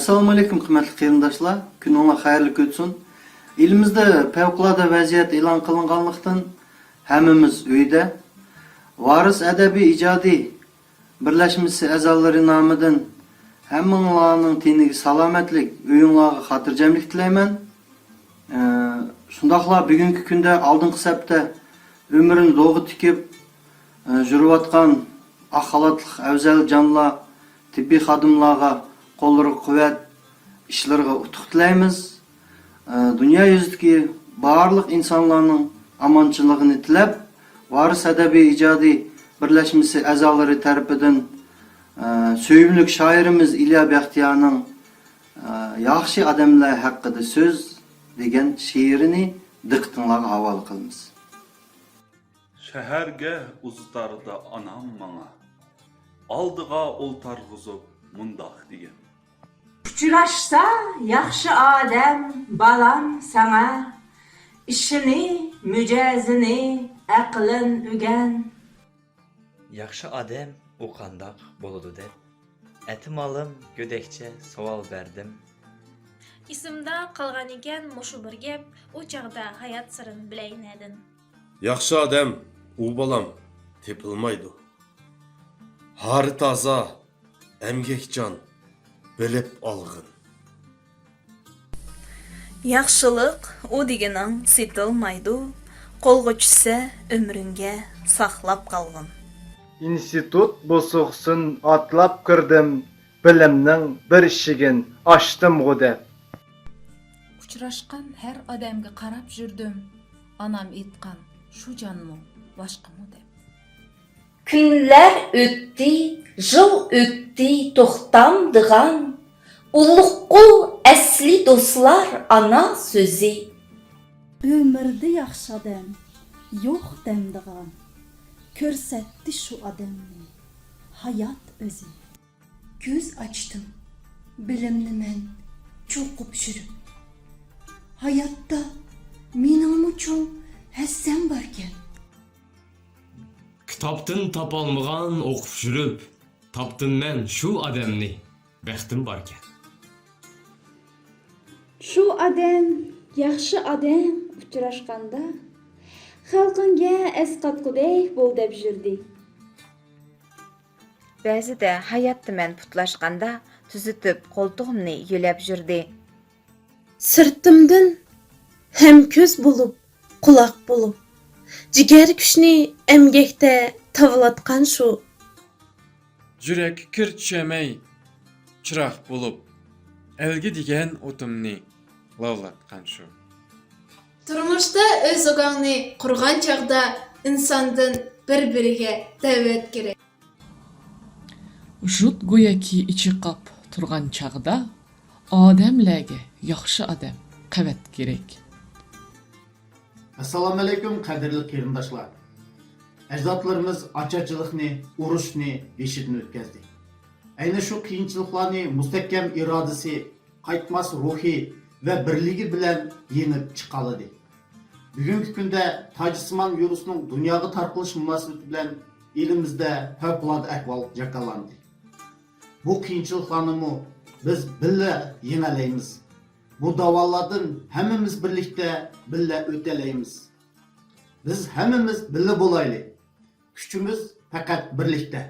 Assalamu alaikum kıymetli kıyırdaşlar. Gün ona hayırlı kötsün. İlimizde fevkalade vaziyet ilan kılınganlıktan hemimiz uyda. Varis edebi icadi birleşmesi ezalları namıdın hemminlarının tinigi salametlik, uyunlarga hatırcemlik tileymen. Şundaqla bugünkü günde aldınqı septe ömrünü doğu tikip jürüvatkan akhalatlık evzel canla tibbi xadımlarga kolları kuvvet işlerine utuq tileymiz. Dünya yüzündeki barlıq insanların amançılığını tilep, varis edebi icadi birleşmesi ezaları tarafından söyümlük şairimiz İlya Bəxtiyar'ın yaxşı adamlar hakkında söz degan şiirini diqqətinizə havalı qılmız. Şəhərgə uzdarda anam mana, aldığa oltarğızıb mundaq degan. Uçurashsa yaxshi odam balam sana, ishini, mijozini, aqlin o'rgan. Yaxşı adam o qandaq boludu deb, etim alım gödekçe savol berdim. Esimda qolgan ekan mushu bir gap, u chaqda hayot sirini bilayin edin. Yaxşı adam, u balam, tepilmaydı. Hari taza, emgekcan, bilip alğın. Yaxşılıq o degenin setilmaydı, қолға түшсе ömrünge saqlap qalğın. İnstitut bosuqsun atlap kirdim, bilimning bir ishigin açtım o deb. Uchrashgan her odamga qarab жүрдім, anam aytgan, shu jonmu, boshqamu deb. Kunlar o'tdi, yil o'tdi, to'xtamdigan, ulluqqul asli do'stlar ana so'zi. Ömürde yaxşı adam, yo'q demdigan, ko'rsatdi shu odamni, hayot o'zi. Ko'z açtım, bilimni men cho'qib yurib. Hayotda mening uchun hassam borkan. Kitaptın tapalmıgan okup жүрüp, taptın men şu adamni, bəxtim barken. Shu odam, yaxshi odam uchrashganda xalqinga esqatqudek bo'l deb yurdi. Ba'zida hayotda men putlashganda tuzitib qo'ltig'imni yulab yurdi. Sırtımdan hem köz bulup, kulak bulup, jigar kuchni emgekte tavlatgan shu. Yürek kir çemey, çıraq bulup, elgi digen otumni lavlatgan shu. Turmuşda öz ogаңni qurgan chaqda insondan bir-biriga da'vat kerak. Jut go'yoki ichi qop turgan chaqda odamlarga yaxshi odam qavat kerak. Assalamu alaikum qadrli qarindoshlar. Ajdodlarimiz ochachiliqni, urushni beshidin o'tkazdi. Ayni shu qiyinchiliklarni mustahkam irodasi, qaytmas ruhi ve birligi bilan yengib chiqaladi. Bugungi kunda Tojikiston virusining dunyoga tarqalish munosabati bilan elimizda favqulodda ahvol jaqalandi. Bu qiyinchiliklarni biz birga yengalaymiz. Bu davolardan hammamiz birlikda o'talaymiz. Biz hammamiz birga bo'laylik. Kuchimiz faqat birlikda.